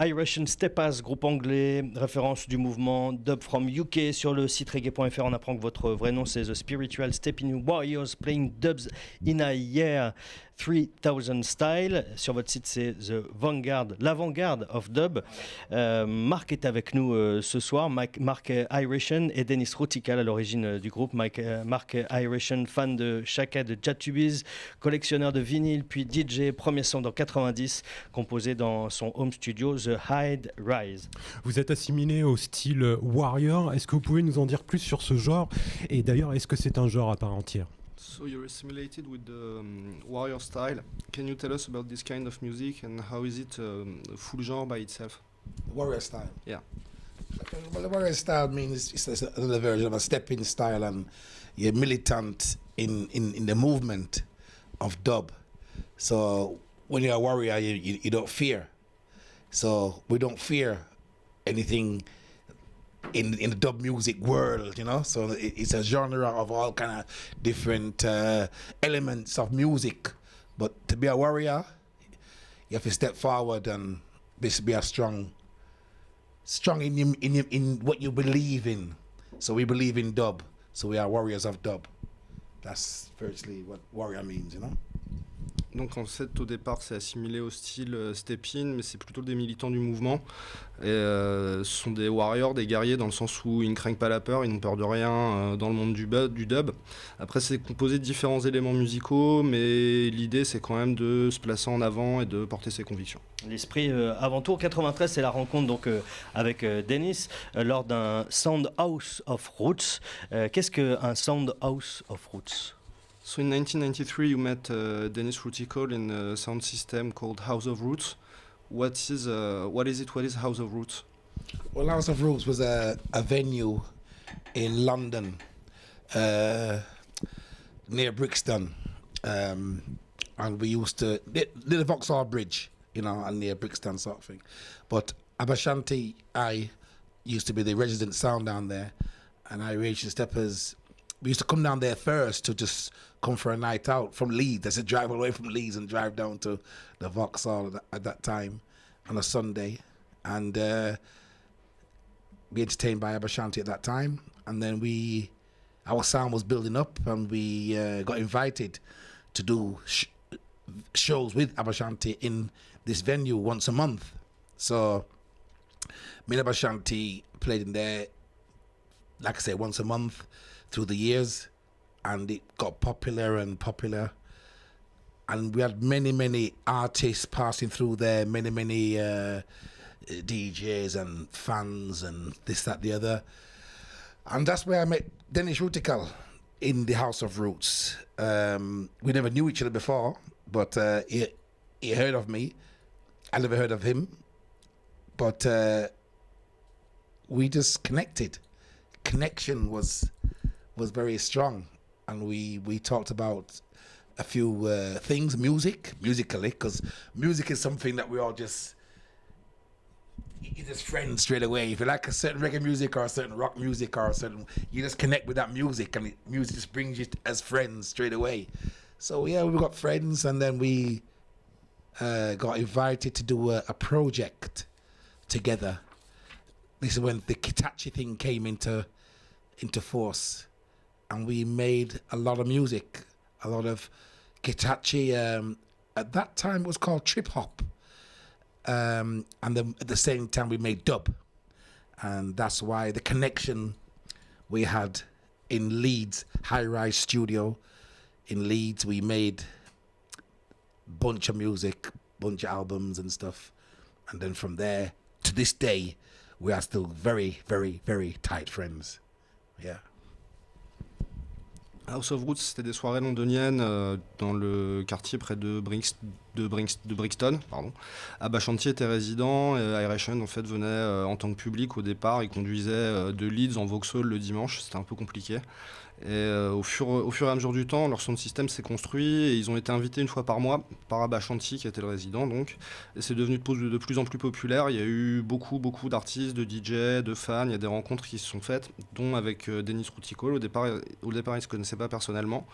Iration Steppas, groupe anglais, référence du mouvement Dub from UK. Sur le site reggae.fr, on apprend que votre vrai nom c'est The Spiritual Stepping Warriors Playing Dubs in a Year 3000 Style. Sur votre site, c'est The Vanguard, l'avant-garde of Dub. Marc est avec nous ce soir. Marc Iration et Dennis Routical à l'origine du groupe. Marc Iration, fan de Chaka, de Jatubiz, collectionneur de vinyle, puis DJ, premier son dans 90, composé dans son home studio The Hide Rise. Vous êtes assimilé au style warrior. Est-ce que vous pouvez nous en dire plus sur ce genre? Et d'ailleurs, est-ce que c'est un genre à part entière? So you're assimilated with the warrior style. Can you tell us about this kind of music and how is it a full genre by itself? The warrior style? Yeah. Well, the warrior style means it's another version of a stepping style, and you're militant in the movement of dub. So when you're a warrior, you don't fear. So we don't fear anything in the dub music world, you know. So it's a genre of all kind of different elements of music. But to be a warrior, you have to step forward and be a strong in what you believe in. So we believe in dub. So we are warriors of dub. That's virtually what warrior means, you know. Donc en fait au départ c'est assimilé au style step-in, mais c'est plutôt des militants du mouvement. Et ce sont des warriors, des guerriers dans le sens où ils ne craignent pas la peur, ils n'ont peur de rien dans le monde du dub. Après c'est composé de différents éléments musicaux, mais l'idée c'est quand même de se placer en avant et de porter ses convictions. L'esprit avant tout, 93 c'est la rencontre donc avec Dennis lors d'un Sound House of Roots. Qu'est-ce qu'un Sound House of Roots? So in 1993 you met Dennis Routical in a sound system called House of Roots. What is it? What is House of Roots? Well, House of Roots was a venue in London, near Brixton, and we used to near the Vauxhall Bridge, you know, and near Brixton sort of thing. But Abashanti, I used to be the resident sound down there, and Iration Steppas. We used to come down there first to just come for a night out from Leeds. I said drive away from Leeds and drive down to the Vauxhall at that time on a Sunday, and be entertained by Abashanti at that time. And then our sound was building up, and we got invited to do shows with Abashanti in this venue once a month. So me and Abashanti played in there, like I say, once a month through the years, and it got popular, and we had many artists passing through there, many DJs and fans and this, that, the other. And that's where I met Dennis Routical in the House of Roots. We never knew each other before, but he heard of me. I never heard of him, but we just connected. Connection was very strong, and we talked about a few things musically, because music is something that we all just you're just friends straight away. If you like a certain reggae music or a certain rock music or a certain, you just connect with that music, and music just brings you as friends straight away. So yeah, we got friends, and then we got invited to do a project together. This is when the Kitachi thing came into force, and we made a lot of music, a lot of Kitachi. At that time it was called trip hop, and then at the same time we made dub, and that's why the connection we had in Leeds, High Rise Studio in Leeds. We made bunch of music, bunch of albums and stuff, and then from there to this day we are still very tight friends. Yeah. House of Roots, c'était des soirées londoniennes dans le quartier près de Brixton. Abashanti était résident, et Iration en fait venait en tant que public au départ. Il conduisait de Leeds en Vauxhall le dimanche, c'était un peu compliqué. Et au fur et à mesure du temps, leur sound system s'est construit, et ils ont été invités une fois par mois par Abashanti qui était le résident donc. Et c'est devenu de plus en plus populaire. Il y a eu beaucoup d'artistes, de DJ, de fans. Il y a des rencontres qui se sont faites, dont avec Dennis Routical. Au départ, ils ne se connaissaient pas personnellement.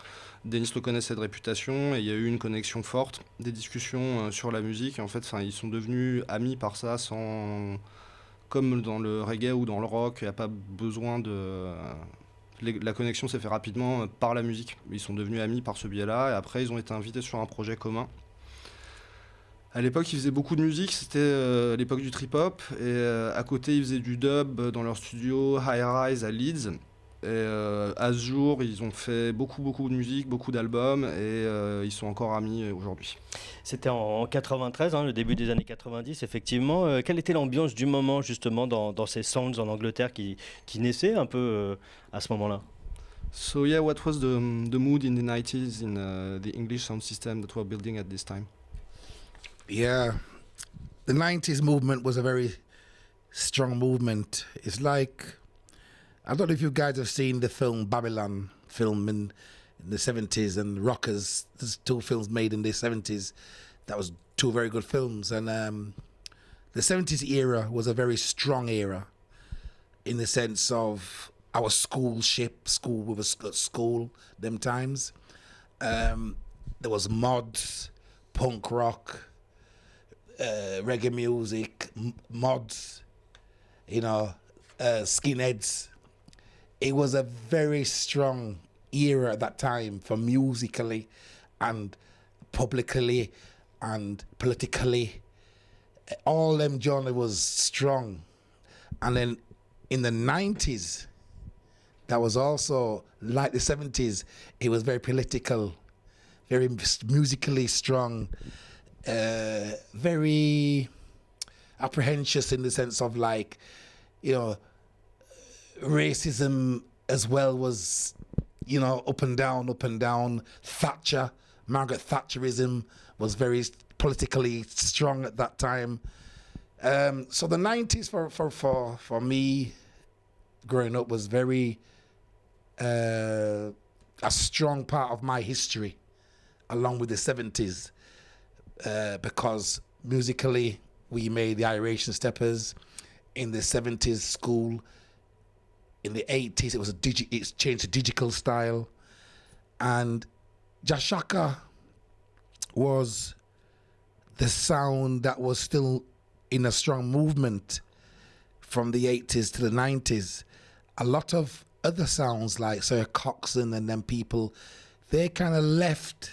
Dennis le connaissait de réputation, et il y a eu une connexion forte, des discussions discussions sur la musique. En fait, ils sont devenus amis par ça, sans, comme dans le reggae ou dans le rock, il n'y a pas besoin de... La connexion s'est faite rapidement par la musique. Ils sont devenus amis par ce biais-là, et après ils ont été invités sur un projet commun. À l'époque, ils faisaient beaucoup de musique, c'était l'époque du trip-hop, et à côté, ils faisaient du dub dans leur studio High Rise à Leeds. Et à ce jour, ils ont fait beaucoup de musique, beaucoup d'albums, et ils sont encore amis aujourd'hui. C'était en 93, le début des années 90, effectivement. Quelle était l'ambiance du moment, justement, dans ces sounds en Angleterre qui naissaient un peu à ce moment-là? So yeah, what was the mood in the 90s in the English sound system that we're building at this time? Yeah, the 90s movement was a very strong movement. It's like, I don't know if you guys have seen the film Babylon film in the 70s and Rockers. There's two films made in the 70s. That was two very good films. And the 70s era was a very strong era in the sense of our school, we were at school them times. There was mods, punk rock, reggae music, mods, skinheads. It was a very strong era at that time for musically and publicly and politically. All them genre was strong. And then in the 90s, that was also like the 70s, it was very political, very musically strong, very apprehensive in the sense of racism as well was, up and down. Margaret Thatcherism was very politically strong at that time. So the 90s for me growing up was very a strong part of my history, along with the 70s, because musically we made the Iration Steppas. In the 70s, school. In the 80s, it's changed to digital style, and Jashaka was the sound that was still in a strong movement from the 80s to the 90s. A lot of other sounds like Sir Coxsone and them people, they kind of left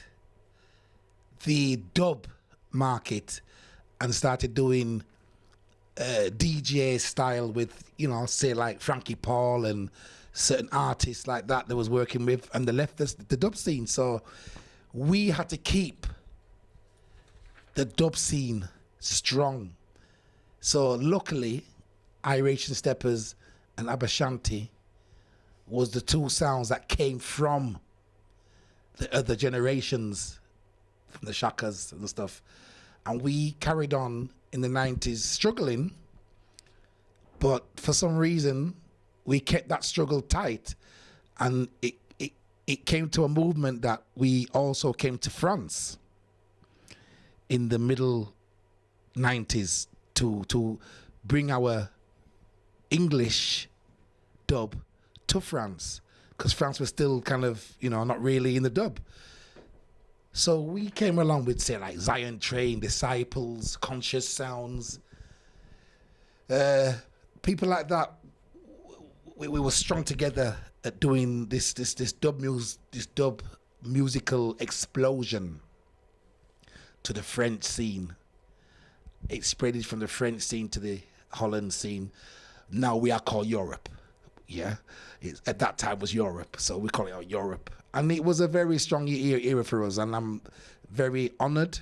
the dub market and started doing DJ style with, say like Frankie Paul and certain artists like that was working with, and they left the dub scene. So we had to keep the dub scene strong. So luckily, Iration Steppas and Abashanti was the two sounds that came from the other generations, from the Shakas and stuff. And we carried on in the 90s struggling, but for some reason we kept that struggle tight, and it came to a movement that we also came to France in the middle 90s to bring our English dub to France, because France was still kind of, not really in the dub. So we came along with, say, like Zion Train, Disciples, Conscious Sounds. People like that, we were strung together at doing this dub musical explosion to the French scene. It spread from the French scene to the Holland scene. Now we are called Europe. Yeah, at that time was Europe, so we call it Europe. And it was a very strong era for us, and I'm very honoured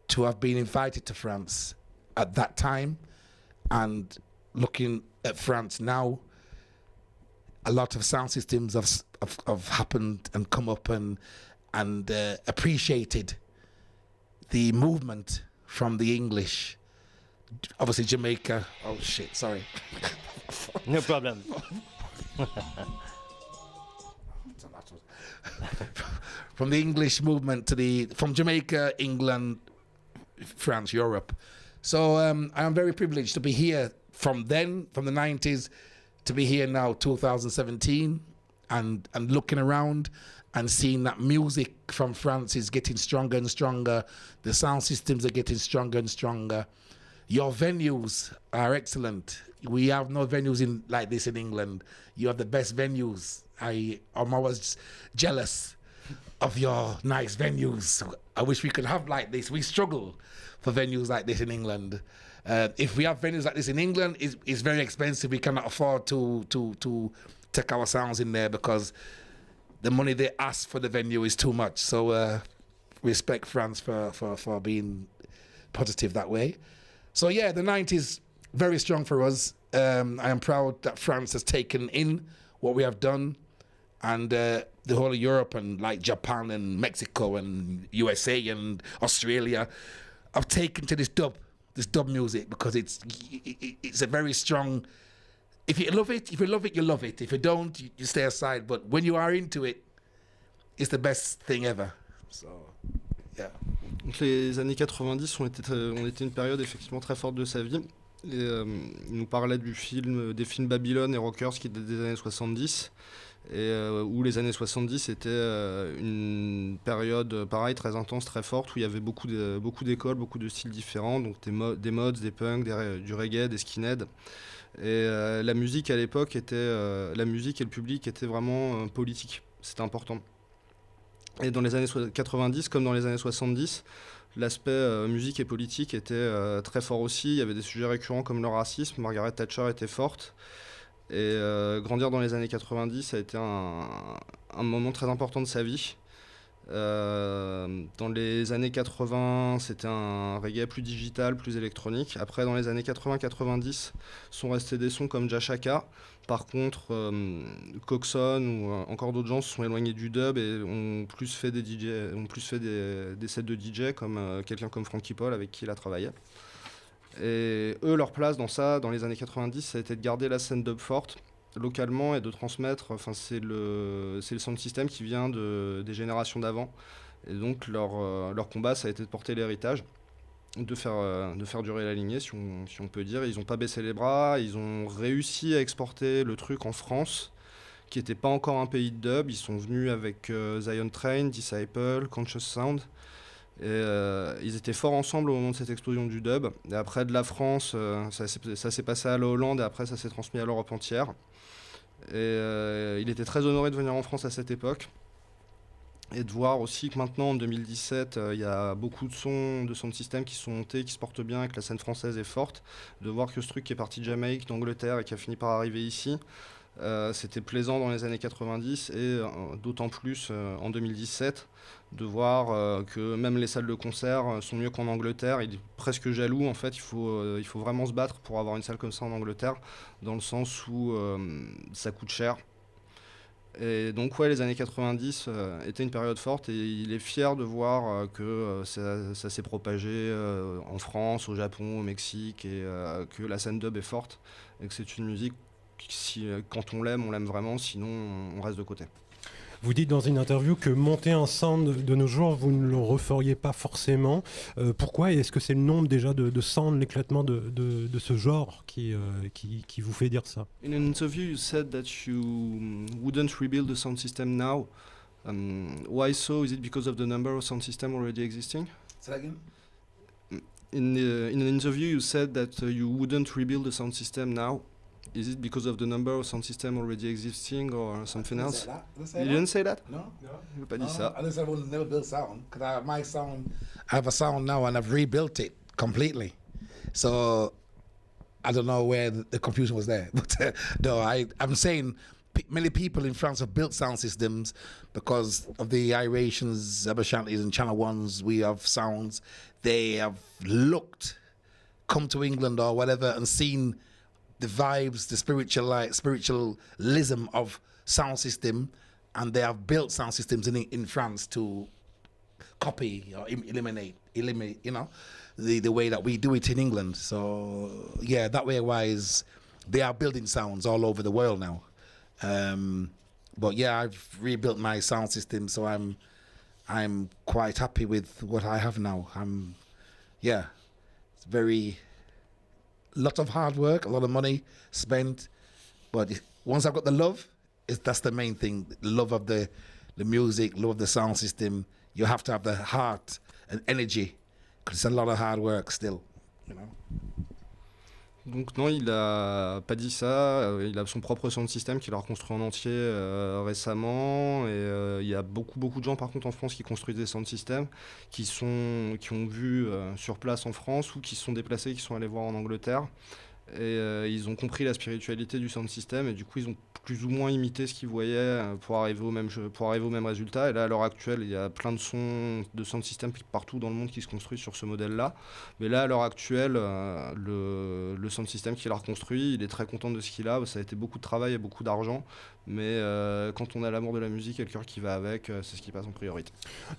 to have been invited to France at that time. And looking at France now, a lot of sound systems have happened and come up and appreciated the movement from the English. Obviously Jamaica. Oh shit, sorry. No problem. From the English movement from Jamaica, England, France, Europe. So I am very privileged to be here from the 90s, to be here now, 2017, and looking around and seeing that music from France is getting stronger and stronger. The sound systems are getting stronger and stronger. Your venues are excellent. We have no venues like this in England. You have the best venues. I'm always jealous of your nice venues. I wish we could have like this. We struggle for venues like this in England. If we have venues like this in England, it's very expensive. We cannot afford to take our sounds in there because the money they ask for the venue is too much. So respect France for being positive that way. So yeah, the 90s, very strong for us. I am proud that France has taken in what we have done, and the whole of Europe and like Japan and Mexico and USA and Australia have taken to this dub music because it's a very strong. If you love it, you love it. If you don't, you stay aside. But when you are into it, it's the best thing ever. So, yeah. Donc les années 90 ont été une période effectivement très forte de sa vie. Et, il nous parlait des films Babylone et Rockers qui datent des années 70. Et où les années 70 étaient une période pareil très intense, très forte, où il y avait beaucoup d'écoles, beaucoup de styles différents, donc des mods, des punks, du reggae, des skinheads. Et la musique à l'époque la musique et le public étaient vraiment politiques, c'était important. Et dans les années 90 comme dans les années 70, l'aspect musique et politique était très fort aussi. Il y avait des sujets récurrents comme le racisme, Margaret Thatcher était forte. Et grandir dans les années 90, ça a été un moment très important de sa vie. Dans les années 80, c'était un reggae plus digital, plus électronique. Après, dans les années 80-90, sont restés des sons comme Jashaka. Par contre, Coxon ou encore d'autres gens se sont éloignés du dub et ont plus fait des sets de DJ comme quelqu'un comme Frankie Paul avec qui il a travaillé. Et eux, leur place dans les années 90, ça a été de garder la scène dub forte localement et de transmettre, c'est le sound system qui vient des générations d'avant. Et donc leur combat, ça a été de porter l'héritage, de faire durer la lignée, si on peut dire. Ils n'ont pas baissé les bras, ils ont réussi à exporter le truc en France, qui n'était pas encore un pays de dub. Ils sont venus avec Zion Train, Disciple, Conscious Sound. Et ils étaient forts ensemble au moment de cette explosion du dub. Et après de la France, ça s'est passé à la Hollande et après ça s'est transmis à l'Europe entière. Et il était très honoré de venir en France à cette époque. Et de voir aussi que maintenant en 2017, il y a beaucoup de sound system qui sont montés, qui se portent bien et que la scène française est forte. De voir que ce truc qui est parti de Jamaïque, d'Angleterre et qui a fini par arriver ici, c'était plaisant dans les années 90 et d'autant plus en 2017 de voir que même les salles de concert sont mieux qu'en Angleterre. Il est presque jaloux en fait, il faut vraiment se battre pour avoir une salle comme ça en Angleterre, dans le sens où ça coûte cher. Et donc ouais, les années 90 étaient une période forte et il est fier de voir que ça s'est propagé en France, au Japon, au Mexique et que la scène dub est forte et que c'est une musique quand on l'aime vraiment, sinon on reste de côté. Vous dites dans une interview que monter un sound de nos jours, vous ne le referiez pas forcément. Pourquoi? Et est-ce que c'est le nombre déjà de sound, l'éclatement de ce genre qui vous fait dire ça? In an interview, you said that you wouldn't rebuild the sound system now. Why so? Is it because of the number of sound systems already existing? Say that again? In an interview, you said that you wouldn't rebuild the sound system now. Is it because of the number of sound systems already existing or something else? You didn't say that? No. Je n'ai pas dit ça. I just said I would never build sound because I have a sound now and I've rebuilt it completely. So I don't know where the confusion was there, but no, I'm saying many people in France have built sound systems because of the Irations, Abashantis and Channel Ones. We have sounds. They have come to England or whatever and seen the vibes, the spiritualism of sound system, and they have built sound systems in France to copy or eliminate, the way that we do it in England. So yeah, that way wise, they are building sounds all over the world now. But yeah, I've rebuilt my sound system, so I'm quite happy with what I have now. It's very lot of hard work, a lot of money spent, but once I've got the love, that's the main thing. Love of the music, love of the sound system. You have to have the heart and energy, because it's a lot of hard work still, you know. Donc non, il a pas dit ça. Il a son propre sound system qu'il a reconstruit en entier récemment. Et il y a beaucoup de gens par contre en France qui construisent des sound systems, qui ont vu sur place en France ou qui se sont déplacés, qui sont allés voir en Angleterre. Et ils ont compris la spiritualité du sound system et du coup ils ont plus ou moins imité ce qu'ils voyaient pour arriver au même résultat. Et là à l'heure actuelle il y a plein de sons de sound system partout dans le monde qui se construisent sur ce modèle là. Mais là à l'heure actuelle le sound system qu'il a reconstruit, il est très content de ce qu'il a. Ça a été beaucoup de travail et beaucoup d'argent, mais quand on a l'amour de la musique et le cœur qui va avec, c'est ce qui passe en priorité.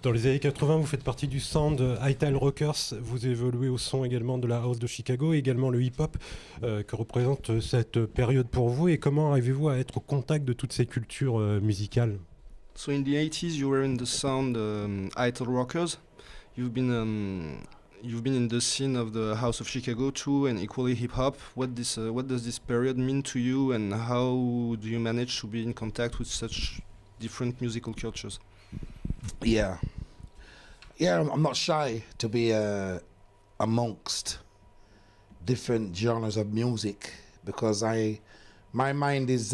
Dans les années 80, vous faites partie du sound High-Tile Rockers, vous évoluez au son également de la house de Chicago, également le hip-hop. Que représente cette période pour vous et comment arrivez-vous à être au contact de toutes ces cultures musicales? So in the 80s you were in the sound Idol Rockers. You've been in the scene of the House of Chicago too, and equally hip hop. What does this period mean to you, and how do you manage to be in contact with such different musical cultures? Yeah, I'm not shy to be amongst different genres of music, because my mind is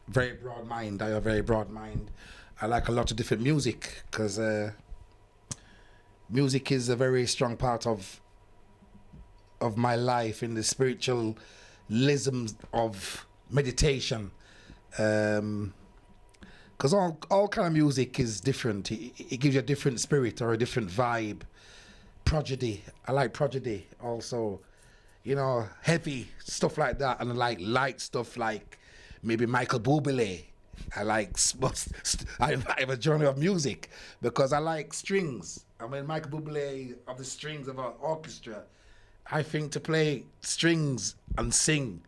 very broad mind. I have a very broad mind. I like a lot of different music, because music is a very strong part of my life in the spiritualism of meditation. Because all kind of music is different. It gives you a different spirit or a different vibe. Prodigy, I like Prodigy also. You know, heavy stuff like that, and I like light stuff like maybe Michael Bublé. I like I have a genre of music because I like strings. I mean, Michael Bublé of the strings of an orchestra. I think to play strings and sing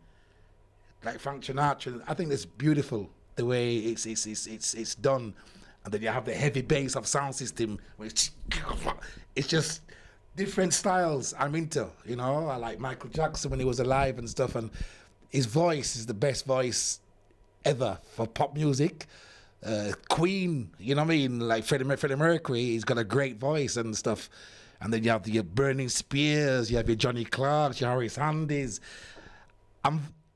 like Frank Sinatra, I think that's beautiful the way it's done. And then you have the heavy bass of sound system, which it's just different styles I'm into, you know. I like Michael Jackson when he was alive and stuff, and his voice is the best voice ever for pop music. Queen, you know what I mean? Like Freddie Mercury, he's got a great voice and stuff. And then you have your Burning Spears, you have your Johnny Clark, your Horace Handys.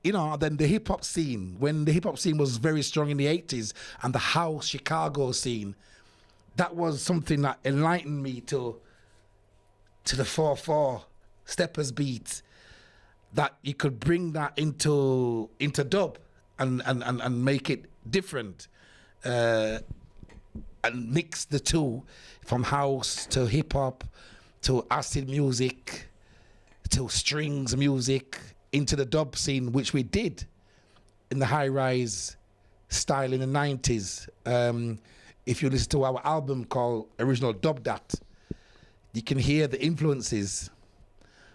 You know, then the hip hop scene, when the hip hop scene was very strong in the 80s, and the house Chicago scene, that was something that enlightened me to the 4/4 Steppas beat, that you could bring that into dub and make it different, and mix the two, from house to hip hop to acid music to strings music into the dub scene, which we did in the high rise style in the 90s. If you listen to our album called Original Dub Dat, you can hear the influences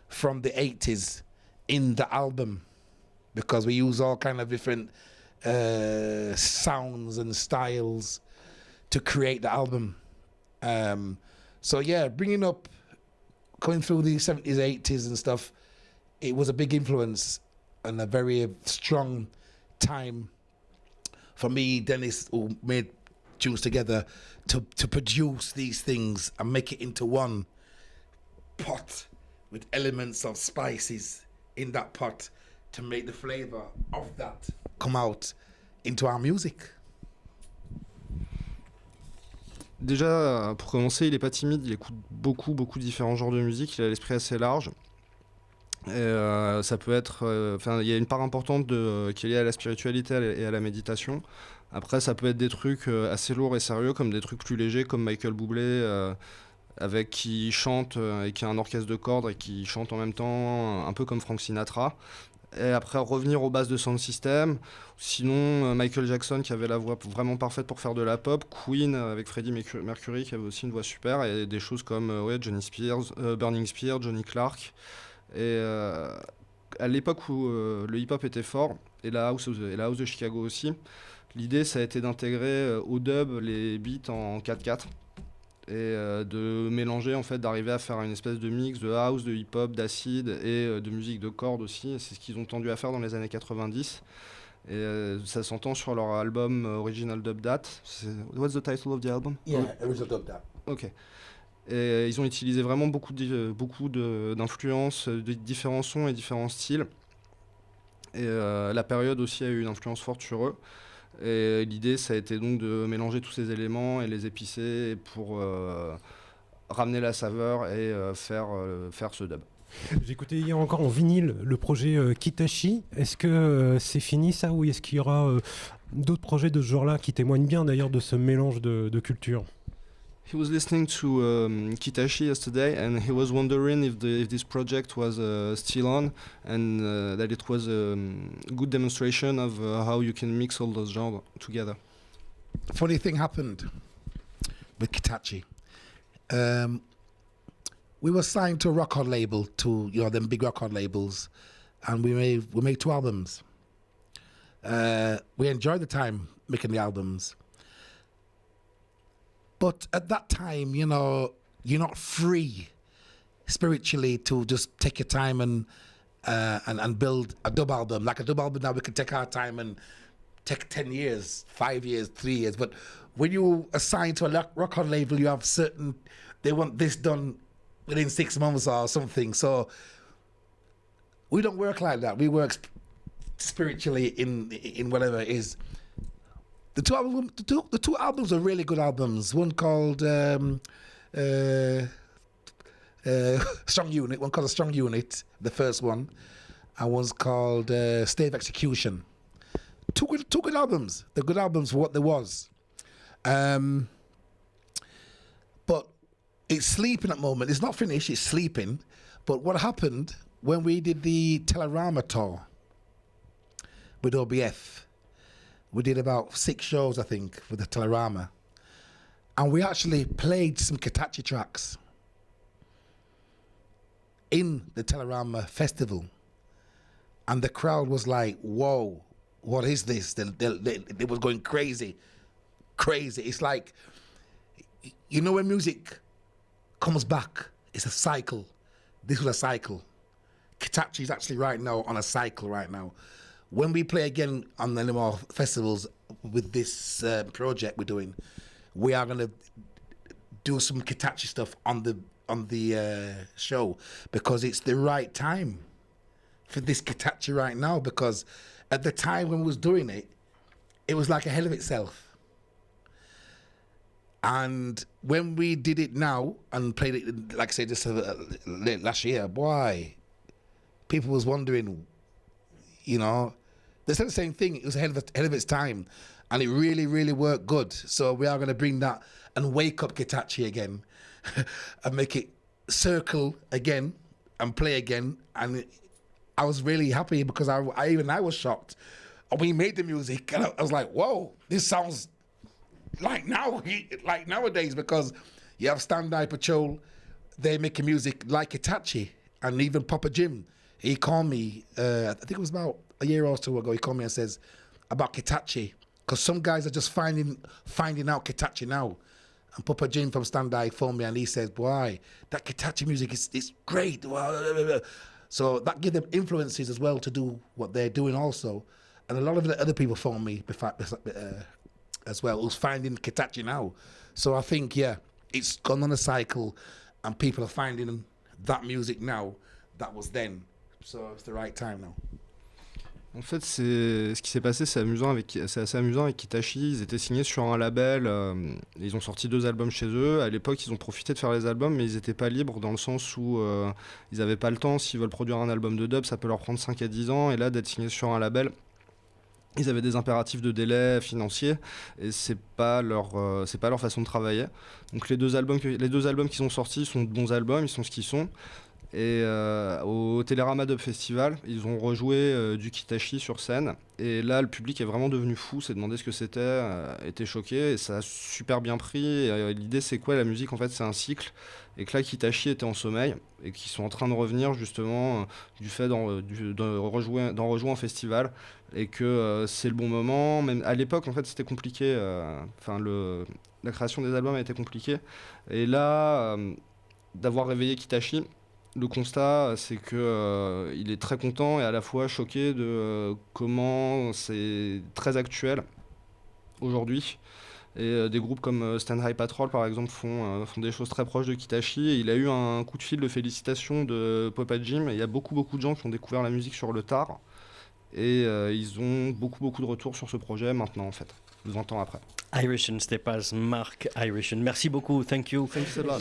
from the 80s in the album, because we use all kind of different sounds and styles to create the album. So yeah, coming through the 70s, 80s and stuff, it was a big influence and a very strong time for me, Dennis, who made tunes together, to produce these things and make it into one pot with elements of spices in that pot to make the flavor of that come out into our music. Déjà, pour commencer, il est pas timide, il écoute beaucoup de différents genres de musique, il a l'esprit assez large. Et ça peut être, il y a une part importante qui est liée à la spiritualité et à la méditation. Après, ça peut être des trucs assez lourds et sérieux, comme des trucs plus légers, comme Michael Bublé, avec qui chante et qui a un orchestre de cordes et qui chante en même temps, un peu comme Frank Sinatra. Et après, revenir aux bases de sound system. Sinon, Michael Jackson, qui avait la voix vraiment parfaite pour faire de la pop. Queen, avec Freddie Mercury, qui avait aussi une voix super. Et des choses comme Johnny Spears, Burning Spear, Johnny Clark. Et à l'époque où le hip-hop était fort, et la house de Chicago aussi, l'idée, ça a été d'intégrer au dub les beats en 4/4. Et de mélanger, en fait, d'arriver à faire une espèce de mix de house, de hip-hop, d'acid et de musique de cordes aussi. C'est ce qu'ils ont tendu à faire dans les années 90. Et ça s'entend sur leur album Original Dub Dat. What's the title of the album? Yeah, Original Dub Dat. Ok. Et ils ont utilisé vraiment beaucoup d'influences, de différents sons et différents styles. Et la période aussi a eu une influence forte sur eux. Et l'idée, ça a été donc de mélanger tous ces éléments et les épicer pour ramener la saveur et faire ce dub. J'ai écouté hier encore en vinyle le projet Kitashi. Est-ce que c'est fini ça, ou est-ce qu'il y aura d'autres projets de ce genre-là qui témoignent bien d'ailleurs de ce mélange de cultures? He was listening to Kitashi yesterday, and he was wondering if this project was still on, and that it was a good demonstration of how you can mix all those genres together. Funny thing happened with Kitachi. We were signed to a record label, to them big record labels, and we made 2 albums. We enjoyed the time making the albums. But at that time, you're not free spiritually to just take your time and build a dub album. Like a dub album now, we can take our time and take 10 years, 5 years, 3 years. But when you assign to a record label, you have they want this done within 6 months or something. So we don't work like that. We work spiritually in whatever it is. The two albums are really good albums. One called Strong Unit. One called A Strong Unit, the first one, and one's called Stay of Execution. Two good albums. They're good albums for what there was. But it's sleeping at the moment. It's not finished. It's sleeping. But what happened when we did the Telerama tour with OBF? We did about 6 shows, I think, with the Telerama. And we actually played some Kitachi tracks in the Telerama festival. And the crowd was like, whoa, what is this? They was going crazy. Crazy. It's like, when music comes back, it's a cycle. This was a cycle. Kitachi is actually right now on a cycle right now. When we play again on the more festivals with this project we're doing, we are going to do some Kitachi stuff on the show, because it's the right time for this Kitachi right now, because at the time when we was doing it, it was like a hell of itself. And when we did it now and played it, like I said, just last year, boy, people was wondering, they said the same thing. It was ahead of its time, and it really, really worked good. So we are going to bring that and wake up Kitachi again, and make it circle again and play again. And I was really happy, because I was shocked. And we made the music, and I was like, "Whoa, this sounds like nowadays." Because you have Stand-Eye Patrol, they make music like Kitachi, and even Papa Jim. He called me. I think it was about a year or 2 ago. He called me and says about Kitachi, because some guys are just finding out Kitachi now. And Papa Jim from Stand-Eye phoned me, and he says, "Boy, that Kitachi music is great." So that gave them influences as well to do what they're doing also. And a lot of the other people phoned me as well, who's finding Kitachi now. So I think, it's gone on a cycle, and people are finding that music now that was then. So it's the right time now. En fait, ce qui s'est passé, c'est assez amusant avec Kitachi. Ils étaient signés sur un label, ils ont sorti 2 albums chez eux. À l'époque, ils ont profité de faire les albums, mais ils n'étaient pas libres, dans le sens où ils n'avaient pas le temps. S'ils veulent produire un album de dub, ça peut leur prendre 5 à 10 ans. Et là, d'être signés sur un label, ils avaient des impératifs de délai financier, et c'est pas leur façon de travailler. Donc les deux albums qu'ils ont sortis sont de bons albums, ils sont ce qu'ils sont. Et au Télérama Dub Festival, ils ont rejoué du Kitachi sur scène. Et là, le public est vraiment devenu fou, s'est demandé ce que c'était, était choqué, et ça a super bien pris. Et, l'idée, c'est quoi? La musique, en fait, c'est un cycle. Et que là, Kitachi était en sommeil, et qu'ils sont en train de revenir, justement, du fait d'en rejouer en festival. Et que c'est le bon moment. Même à l'époque, en fait, c'était compliqué. La création des albums a été compliquée. Et là, d'avoir réveillé Kitachi, Le constat, c'est que il est très content et à la fois choqué de comment c'est très actuel aujourd'hui. Et des groupes comme Stand High Patrol, par exemple, font des choses très proches de Kitashi. Et il a eu un coup de fil de félicitations de Papa Jim. Et il y a beaucoup de gens qui ont découvert la musique sur le tard. Et ils ont beaucoup de retours sur ce projet maintenant, en fait, 20 ans après. Iration Steppas, Marc Iration. Merci beaucoup. Thank you. Thanks a lot.